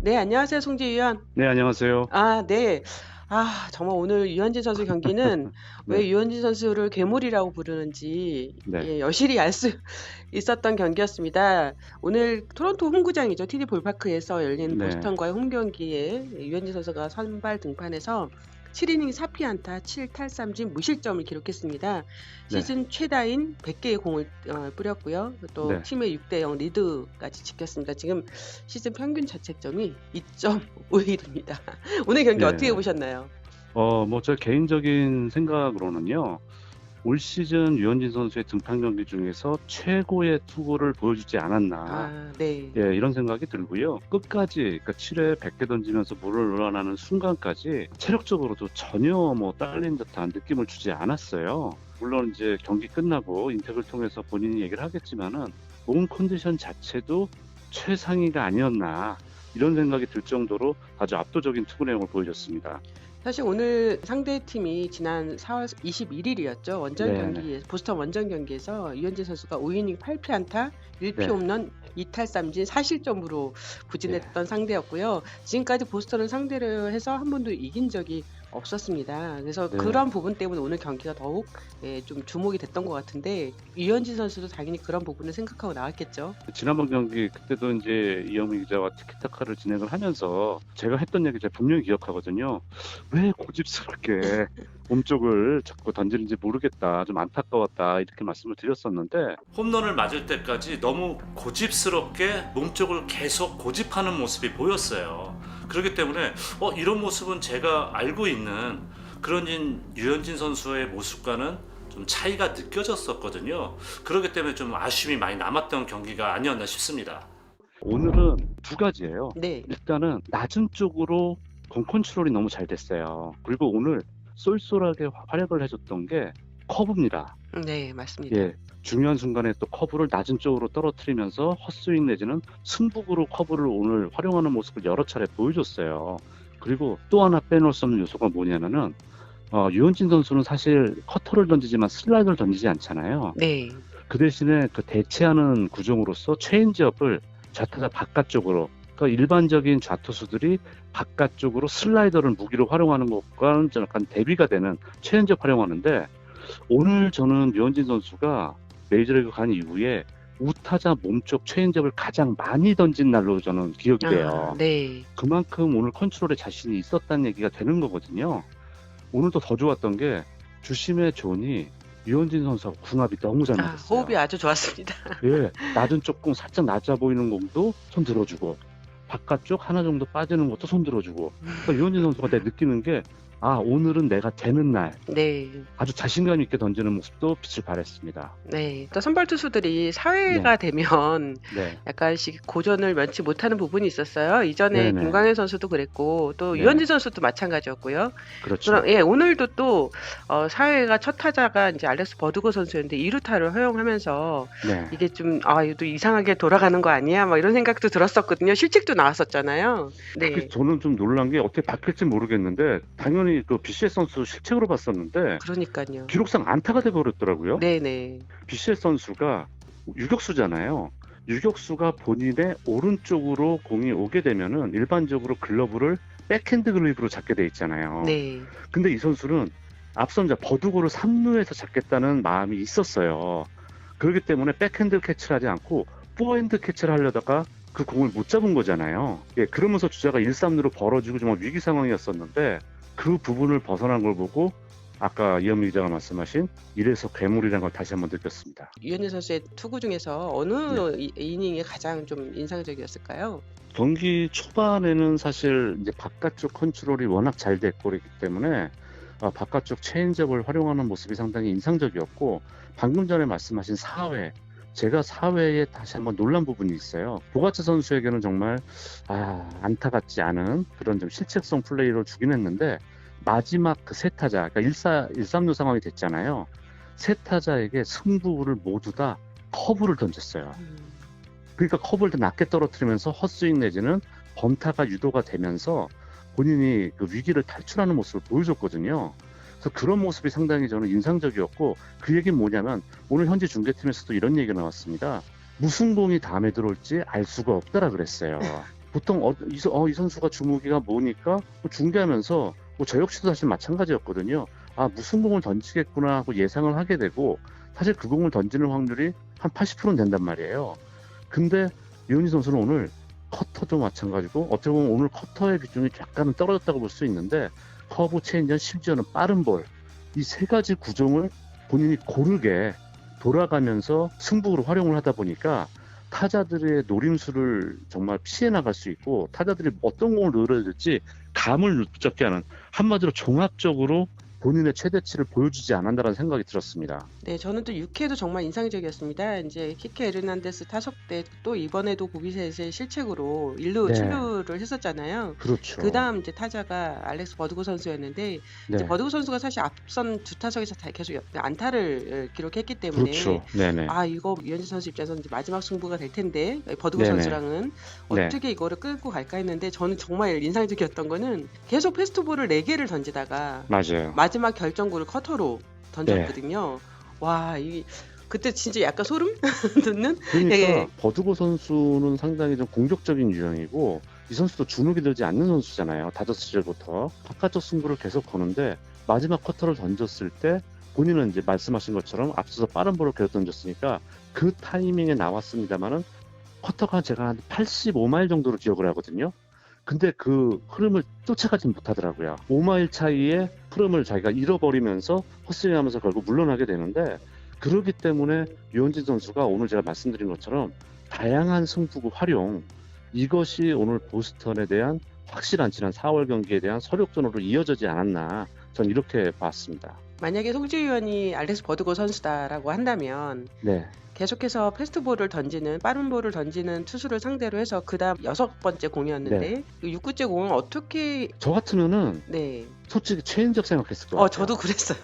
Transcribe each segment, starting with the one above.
네, 안녕하세요, 송지 위원. 네, 안녕하세요. 네. 정말 오늘 유현진 선수 경기는 네, 왜 유현진 선수를 괴물이라고 부르는지 네, 예, 여실히 알 수 있었던 경기였습니다. 오늘 토론토 홈구장이죠. TD 볼파크에서 열린 네, 보스턴과의 홈 경기에 유현진 선수가 선발 등판해서 7이닝 4피안타 7탈삼진 무실점을 기록했습니다. 네, 시즌 최다인 100개의 공을 뿌렸고요. 또 네, 팀의 6대0 리드까지 지켰습니다. 지금 시즌 평균 자책점이 2.51입니다. 오늘 경기 어떻게 예. 보셨나요? 제 개인적인 생각으로는요, 올 시즌 유현진 선수의 등판 경기 중에서 최고의 투구를 보여주지 않았나. 네. 예, 이런 생각이 들고요. 끝까지, 그러니까 7회 100개 던지면서 물을 우러나는 순간까지 체력적으로도 전혀 딸린 듯한 느낌을 주지 않았어요. 물론 이제 경기 끝나고 인터뷰를 통해서 본인이 얘기를 하겠지만은 몸 컨디션 자체도 최상위가 아니었나. 이런 생각이 들 정도로 아주 압도적인 투구 내용을 보여줬습니다. 사실 오늘 상대팀이 지난 4월 21일이었죠. 원정 네, 네, 경기에 보스턴 원정 경기에서 유현진 선수가 5이닝 8피안타 1피 네, 홈런 2탈삼진 4실점으로 예, 부진했던 상대였고요. 지금까지 보스턴을 상대로 해서 한 번도 이긴 적이 없었습니다. 그래서 네. 그런 부분 때문에 오늘 경기가 더욱 좀 주목이 됐던 것 같은데 유현진 선수도 당연히 그런 부분을 생각하고 나왔겠죠. 지난번 경기 그때도 이제 이영민 기자와 티키타카를 진행을 하면서 제가 했던 얘기 제가 분명히 기억하거든요. 왜 고집스럽게 몸쪽을 자꾸 던지는지 모르겠다. 좀 안타까웠다. 이렇게 말씀을 드렸었는데 홈런을 맞을 때까지 너무 고집스럽게 몸쪽을 계속 고집하는 모습이 보였어요. 그렇기 때문에 이런 모습은 제가 알고 있는 그런 유현진 선수의 모습과는 좀 차이가 느껴졌었거든요. 그렇기 때문에 좀 아쉬움이 많이 남았던 경기가 아니었나 싶습니다. 오늘은 두 가지예요. 네. 일단은 낮은 쪽으로 공 컨트롤이 너무 잘 됐어요. 그리고 오늘 쏠쏠하게 활약을 해줬던 게 커브입니다. 네, 맞습니다. 예, 중요한 순간에 또 커브를 낮은 쪽으로 떨어뜨리면서 헛스윙 내지는 승부구로 커브를 오늘 활용하는 모습을 여러 차례 보여줬어요. 그리고 또 하나 빼놓을 수 없는 요소가 뭐냐면은 유현진 선수는 사실 커터를 던지지만 슬라이더를 던지지 않잖아요. 네. 그 대신에 그 대체하는 구종으로서 체인지업을 좌타자 바깥쪽으로, 그러니까 일반적인 좌투수들이 바깥쪽으로 슬라이더를 무기로 활용하는 것과는 좀 약간 대비가 되는 체인지업 활용하는데, 오늘 저는 유현진 선수가 메이저리그 간 이후에 우타자 몸쪽 체인지업을 가장 많이 던진 날로 저는 기억이 돼요. 네. 그만큼 오늘 컨트롤에 자신이 있었다는 얘기가 되는 거거든요. 오늘도 더 좋았던 게 주심의 존이 유현진 선수하고 궁합이 너무 잘 호흡이 맞았어요. 아주 좋았습니다. 예, 낮은 쪽 공 살짝 낮아 보이는 공도 손 들어주고 바깥쪽 하나 정도 빠지는 것도 손 들어주고. 그러니까 유현진 선수가 내가 느끼는 게 오늘은 내가 되는 날, 네. 아주 자신감 있게 던지는 모습도 빛을 발했습니다. 네. 또 선발 투수들이 네, 사회가 되면 네, 약간씩 고전을 면치 못하는 부분이 있었어요. 이전에 네, 네, 김광현 선수도 그랬고 또 네, 유현진 선수도 마찬가지였고요. 그럼 그렇죠. 예, 오늘도 또 사회가 첫 타자가 이제 알렉스 버두고 선수였는데 2루타를 허용하면서 네. 이게 좀 이거 이상하게 돌아가는 거 아니야? 막 이런 생각도 들었었거든요. 실책도 나왔었잖아요. 그래서 네. 저는 좀 놀란 게 어떻게 바뀔지 모르겠는데, 당연히 그 BCS 선수 실책으로 봤었는데 그러니까요. 기록상 안타가 돼버렸더라고요. 네네. BCS 선수가 유격수잖아요. 유격수가 본인의 오른쪽으로 공이 오게 되면은 일반적으로 글러브를 백핸드 글러브로 잡게 돼 있잖아요. 네. 근데 이 선수는 앞선 버두고를 3루에서 잡겠다는 마음이 있었어요. 그렇기 때문에 백핸드 캐치를 하지 않고 포핸드 캐치를 하려다가 그 공을 못 잡은 거잖아요. 예, 그러면서 주자가 1, 3루로 벌어지고 정말 위기 상황이었었는데, 그 부분을 벗어난 걸 보고 아까 이현미 기자가 말씀하신 이래서 괴물이라는 걸 다시 한번 느꼈습니다. 유현진 선수의 투구 중에서 어느 네. 이닝이 가장 좀 인상적이었을까요? 경기 초반에는 사실 이제 바깥쪽 컨트롤이 워낙 잘 됐고 그랬기 때문에 바깥쪽 체인지업을 활용하는 모습이 상당히 인상적이었고, 방금 전에 말씀하신 4회, 제가 4회에 다시 한번 놀란 부분이 있어요. 보가츠 선수에게는 정말 안타 같지 않은 그런 좀 실책성 플레이를 주긴 했는데, 마지막 그 세 타자, 그러니까 1-3루 상황이 됐잖아요. 세 타자에게 승부를 모두 다 커브를 던졌어요. 음. 그러니까 커브를 더 낮게 떨어뜨리면서 헛스윙 내지는 번타가 유도가 되면서 본인이 그 위기를 탈출하는 모습을 보여줬거든요. 그래서 그런 모습이 상당히 저는 인상적이었고, 그 얘기는 뭐냐면 오늘 현지 중계팀에서도 이런 얘기가 나왔습니다. 무슨 공이 다음에 들어올지 알 수가 없다라 그랬어요. 보통 이 선수가 주무기가 뭐니까 중계하면서 저 역시도 사실 마찬가지였거든요. 아, 무슨 공을 던지겠구나 하고 예상을 하게 되고 사실 그 공을 던지는 확률이 한 80%는 된단 말이에요. 근데 유현진 선수는 오늘 커터도 마찬가지고 어떻게 보면 오늘 커터의 비중이 약간은 떨어졌다고 볼 수 있는데 커브, 체인지업, 심지어는 빠른 볼 이 세 가지 구종을 본인이 고르게 돌아가면서 승부로 활용을 하다 보니까 타자들의 노림수를 정말 피해 나갈 수 있고 타자들이 어떤 공을 넣어야 될지 감을 붙잡게 하는 한마디로 종합적으로 본인의 최대치를 보여주지 않았다는 생각이 들었습니다. 네, 저는 또 6회도 정말 인상적이었습니다. 이제 키케 에르난데스 타석 때 또 이번에도 고비셋의 실책으로 1루 네. 7루를 했었잖아요. 그렇죠. 그다음 이제 타자가 알렉스 버두고 선수였는데 이제 네. 버두고 선수가 사실 앞선 두 타석에서 계속 안타를 기록했기 때문에 그렇죠. 네네. 아, 이거 유현진 선수 입장에서는 이제 마지막 승부가 될 텐데 버두고 네네. 선수랑은 네. 어떻게 이거를 끌고 갈까 했는데 저는 정말 인상적이었던 거는 계속 패스트볼을 4개를 던지다가 맞아요. 마지막 결정구를 커터로 던졌거든요. 와, 그때 진짜 약간 소름 돋는? 그러니까 예. 버두고 선수는 상당히 좀 공격적인 유형이고 이 선수도 주눅이 들지 않는 선수잖아요. 다섯 시절부터 바깥쪽 승부를 계속 거는데 마지막 커터를 던졌을 때 본인은 이제 말씀하신 것처럼 앞서서 빠른 볼을 계속 던졌으니까 그 타이밍에 나왔습니다만은 커터가 제가 한 85마일 정도로 기억을 하거든요. 근데 그 흐름을 쫓아가지 못하더라고요. 5마일 차이의 흐름을 자기가 잃어버리면서 헛스윙하면서 결국 물러나게 되는데 그렇기 때문에 유현진 선수가 오늘 제가 말씀드린 것처럼 다양한 승부구 활용 이것이 오늘 보스턴에 대한 확실한 지난 4월 경기에 대한 서력전으로 이어지지 않았나 전 이렇게 봤습니다. 만약에 송지효 의원이 알렉스 버두고 선수다라고 한다면 네. 계속해서 패스트볼을 던지는 빠른 볼을 던지는 투수를 상대로 해서 그다음 6번째 공이었는데 6구째 공은 어떻게 저 같으면은 네. 솔직히 체인지업 생각했을 것 같아요. 저도 그랬어요.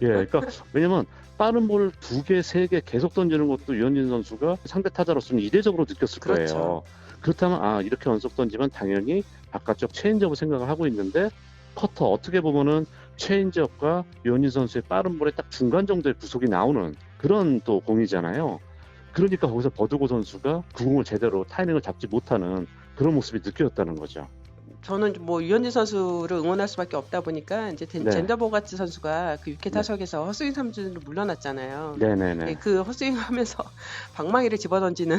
예, 그러니까 왜냐면 빠른 볼 2개, 3개 계속 던지는 것도 유현진 선수가 상대 타자로서는 이례적으로 느꼈을 그렇죠. 거예요. 그렇다면 이렇게 연속 던지면 당연히 바깥쪽 체인지업을 생각을 하고 있는데 커터 어떻게 보면은 체인지업과 유현진 선수의 빠른 볼의 딱 중간 정도의 구속이 나오는 그런 또 공이잖아요. 그러니까 거기서 버두고 선수가 그 공을 제대로 타이밍을 잡지 못하는 그런 모습이 느껴졌다는 거죠. 저는 뭐 유현진 선수를 응원할 수밖에 없다 보니까 이제 네. 젠더 보가츠 선수가 그 6회 네. 타석에서 헛스윙 삼진으로 물러났잖아요. 네네네. 네, 그 헛스윙하면서 방망이를 집어던지는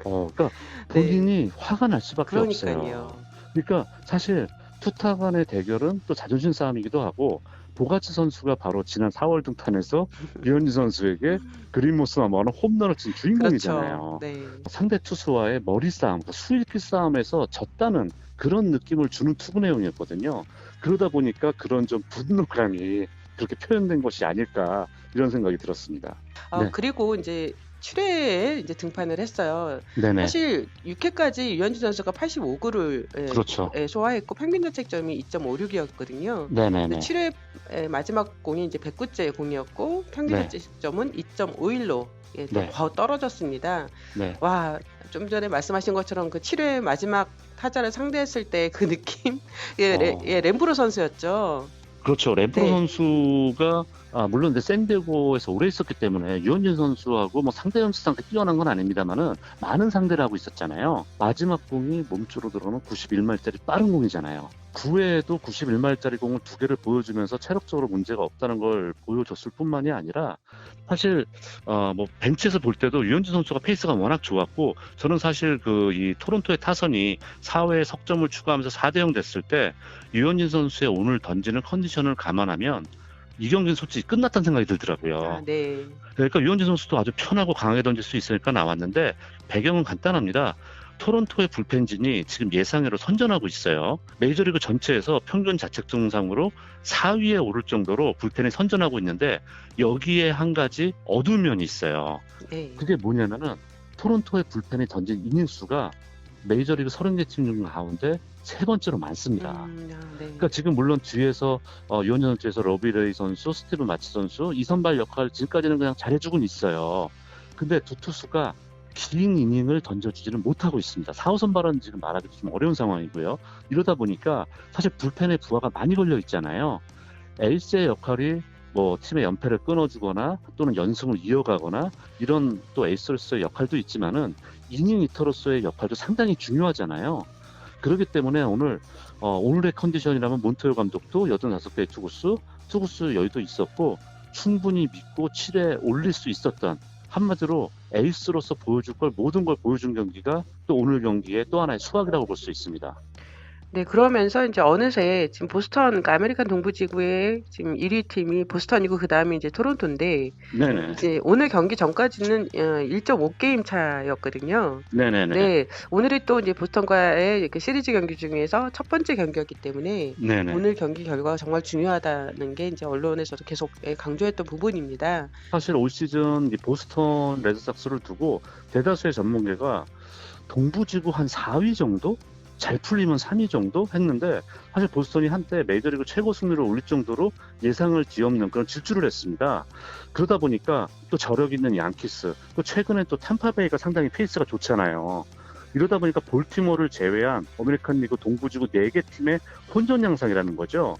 그러니까 네. 본인이 화가 날 수밖에 없어요. 그러니까요. 그러니까 사실 투타 간의 대결은 또 자존심 싸움이기도 하고 보가츠 선수가 바로 지난 4월 등판에서 유현진 선수에게 그린모스와 뭐하는 홈런을 친 주인공이잖아요. 그렇죠. 네. 상대 투수와의 머리 싸움, 수익기 싸움에서 졌다는 그런 느낌을 주는 투구 내용이었거든요. 그러다 보니까 그런 좀 분노감이 그렇게 표현된 것이 아닐까 이런 생각이 들었습니다. 네. 그리고 이제 7회에 이제 등판을 했어요. 네네. 사실 6회까지 유현진 선수가 85구를 그렇죠. 소화했고 평균 자책점이 2.56이었거든요. 네네네. 7회 마지막 공이 이제 109째 공이었고 평균 네. 자책점은 2.51로 네. 떨어졌습니다. 네. 와, 좀 전에 말씀하신 것처럼 그 7회 마지막 타자를 상대했을 때 그 느낌, 램브로 선수였죠. 그렇죠. 램프로 네. 선수가 물론 이제 샌디에고에서 오래 있었기 때문에 유현진 선수하고 뭐 상대 점수상 뛰어난 건 아닙니다만은 많은 상대를 하고 있었잖아요. 마지막 공이 몸쪽으로 들어오는 91마일짜리 빠른 공이잖아요. 9회에도 91마일짜리 공을 2개를 보여주면서 체력적으로 문제가 없다는 걸 보여줬을 뿐만이 아니라 사실 뭐 벤치에서 볼 때도 유현진 선수가 페이스가 워낙 좋았고 저는 사실 이 토론토의 타선이 4회에 석점을 추가하면서 4대0 됐을 때 유현진 선수의 오늘 던지는 컨디션을 감안하면 이 경기는 솔직히 끝났다는 생각이 들더라고요. 네. 그러니까 유현진 선수도 아주 편하고 강하게 던질 수 있으니까 나왔는데 배경은 간단합니다. 토론토의 불펜진이 지금 예상외로 선전하고 있어요. 메이저리그 전체에서 평균 자책점상으로 4위에 오를 정도로 불펜이 선전하고 있는데 여기에 한 가지 어두운 면이 있어요. 네. 그게 뭐냐면은 토론토의 불펜이 던진 이닝 수가 메이저리그 30개 팀 중 가운데 세 번째로 많습니다. 네. 그러니까 지금 물론 뒤에서 유현진 선수에서 러비레이 선수, 스티븐 마치 선수 이 선발 역할 지금까지는 그냥 잘해주고는 있어요. 근데 두 투수가 긴 이닝을 던져주지는 못하고 있습니다. 4호 선발은 지금 말하기도 좀 어려운 상황이고요. 이러다 보니까 사실 불펜의 부하가 많이 걸려 있잖아요. 에이스의 역할이 뭐 팀의 연패를 끊어주거나 또는 연승을 이어가거나 이런 또 에이스로서의 역할도 있지만은 이닝 히터로서의 역할도 상당히 중요하잖아요. 그렇기 때문에 오늘의 컨디션이라면 몬토요 감독도 85개의 투구수 여유도 있었고 충분히 믿고 7회 올릴 수 있었던, 한마디로 에이스로서 보여줄 걸 모든 걸 보여준 경기가 또 오늘 경기의 또 하나의 수확이라고 볼 수 있습니다. 네, 그러면서 이제 어느새 지금 보스턴, 그러니까 아메리칸 동부지구의 지금 1위 팀이 보스턴이고 그 다음에 이제 토론토인데 네네. 이제 오늘 경기 전까지는 1.5게임 차였거든요. 네네네. 네, 오늘이 또 이제 보스턴과의 그 시리즈 경기 중에서 첫 번째 경기였기 때문에 네네. 오늘 경기 결과가 정말 중요하다는 게 이제 언론에서도 계속 강조했던 부분입니다. 사실 올 시즌 이 보스턴 레드삭스를 두고 대다수의 전문가가 동부지구 한 4위 정도? 잘 풀리면 3위 정도 했는데, 사실 보스턴이 한때 메이저리그 최고 승률을 올릴 정도로 예상을 뒤엎는 그런 질주를 했습니다. 그러다 보니까 또 저력 있는 양키스, 또 최근에 또 탐파베이가 상당히 페이스가 좋잖아요. 이러다 보니까 볼티모어를 제외한 아메리칸 리그 동부지구 4개 팀의 혼전 양상이라는 거죠.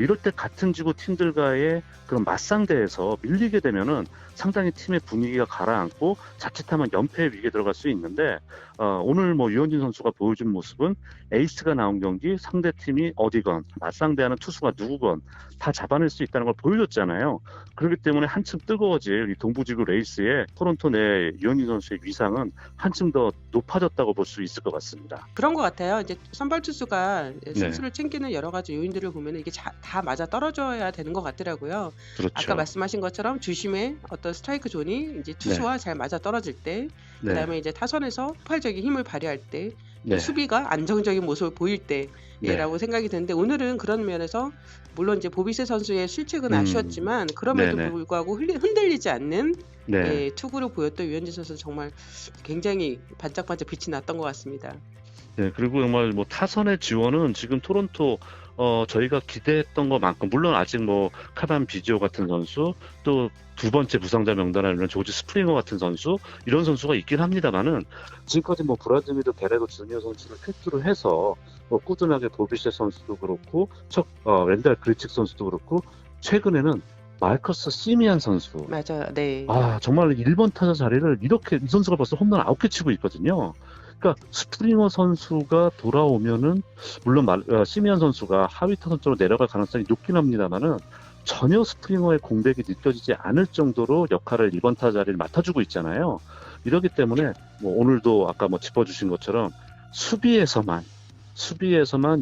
이럴 때 같은 지구 팀들과의 그런 맞상대에서 밀리게 되면은 상당히 팀의 분위기가 가라앉고 자칫하면 연패의 위기에 들어갈 수 있는데, 오늘 유현진 선수가 보여준 모습은 에이스가 나온 경기 상대 팀이 어디건 맞상대하는 투수가 누구건 다 잡아낼 수 있다는 걸 보여줬잖아요. 그렇기 때문에 한층 뜨거워질 이 동부지구 레이스에 토론토 내 유현진 선수의 위상은 한층 더 높아졌다고 볼 수 있을 것 같습니다. 그런 것 같아요. 이제 선발 투수가 네. 승수를 챙기는 여러 가지 요인들을 보면 이게 다 맞아 떨어져야 되는 것 같더라고요. 그렇죠. 아까 말씀하신 것처럼 주심의 어떤 스트라이크 존이 이제 투수와 잘 맞아 떨어질 때, 네. 그다음에 이제 타선에서 폭발적인 힘을 발휘할 때, 네. 수비가 안정적인 모습을 보일 때라고 생각이 드는데, 오늘은 그런 면에서 물론 이제 보비세 선수의 실책은 아쉬웠지만 그럼에도 네네. 불구하고 흔들리지 않는 네. 투구를 보였던 유현진 선수는 정말 굉장히 반짝반짝 빛이 났던 것 같습니다. 네, 그리고 정말 타선의 지원은 지금 토론토 저희가 기대했던 것만큼, 물론 아직 카반 비지오 같은 선수, 또 두 번째 부상자 명단에 있는 조지 스프링어 같은 선수, 이런 선수가 있긴 합니다만은 지금까지 브라지미르 게레로 주니어 선수를 필두로 해서 꾸준하게 보비셰 선수도 그렇고 렌달 그리칙 선수도 그렇고 최근에는 마르커스 시미안 선수, 맞아요. 네. 정말 1번 타자 자리를 이렇게, 이 선수가 벌써 홈런 9개 치고 있거든요. 그러니까 스프링어 선수가 돌아오면은 물론 시미안 선수가 하위 타선쪽으로 내려갈 가능성이 높긴 합니다만은 전혀 스프링어의 공백이 느껴지지 않을 정도로 역할을 2번 타자 자리를 맡아주고 있잖아요. 이러기 때문에 오늘도 아까 짚어주신 것처럼 수비에서만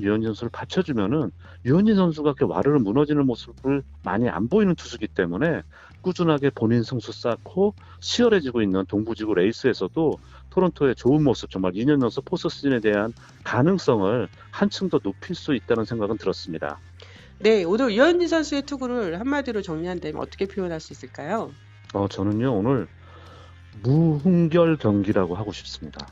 유현진 선수를 받쳐주면은 유현진 선수가 이렇게 와르르 무너지는 모습을 많이 안 보이는 투수기 때문에 꾸준하게 본인 승수 쌓고 치열해지고 있는 동부지구 레이스에서도 토론토의 좋은 모습, 정말 2년 연속 포스트 시즌에 대한 가능성을 한층 더 높일 수 있다는 생각은 들었습니다. 네, 오늘 유현진 선수의 투구를 한마디로 정리한다면 어떻게 표현할 수 있을까요? 저는요, 오늘 무훈결 경기라고 하고 싶습니다.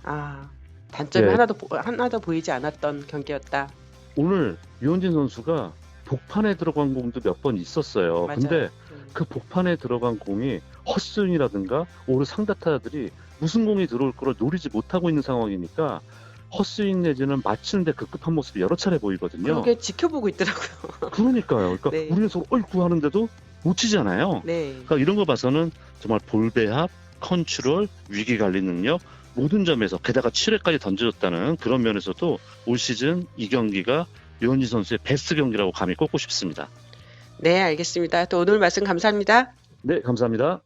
단점이 네. 하나도 보이지 않았던 경기였다. 오늘 유현진 선수가 복판에 들어간 공도 몇 번 있었어요. 맞아요. 근데 그 복판에 들어간 공이 헛스윙이라든가 오늘 상대 타자들이 무슨 공이 들어올 거를 노리지 못하고 있는 상황이니까 헛스윙 내지는 맞추는데 급급한 모습이 여러 차례 보이거든요. 그게 지켜보고 있더라고요. 그러니까요. 그러니까 네. 우리는 서로 어이구 하는데도 못 치잖아요. 네. 그러니까 이런 거 봐서는 정말 볼 배합, 컨트롤, 위기 관리 능력, 모든 점에서, 게다가 7회까지 던져줬다는 그런 면에서도 올 시즌 이 경기가 유현진 선수의 베스트 경기라고 감히 꼽고 싶습니다. 네, 알겠습니다. 또 오늘 말씀 감사합니다. 네, 감사합니다.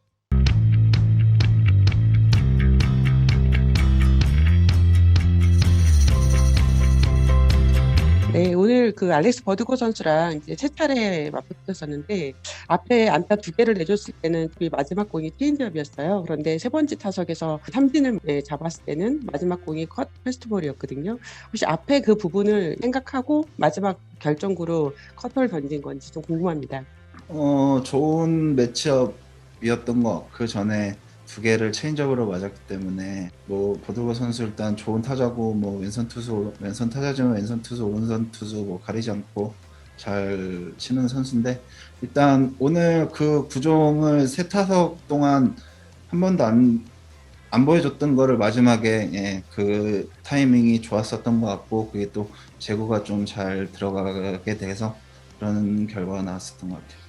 네, 오늘 그 알렉스 버드고 선수랑 이제 세 차례 맞붙었었는데 앞에 안타 2개를 내줬을 때는 그 마지막 공이 체인지업이었어요. 그런데 세 번째 타석에서 삼진을 잡았을 때는 마지막 공이 컷 패스트볼이었거든요. 혹시 앞에 그 부분을 생각하고 마지막 결정구로 컷볼 던진 건지 좀 궁금합니다. 좋은 매치업이었던 거. 그 전에 2개를 체인지업으로 맞았기 때문에 버드고 선수 일단 좋은 타자고 왼손 타자지만 왼손 투수 오른손 투수 가리지 않고 잘 치는 선수인데, 일단 오늘 그 구종을 세 타석 동안 한 번도 안 보여줬던 거를 마지막에 그 타이밍이 좋았었던 것 같고, 그게 또 제구가 좀 잘 들어가게 돼서 그런 결과가 나왔었던 것 같아요.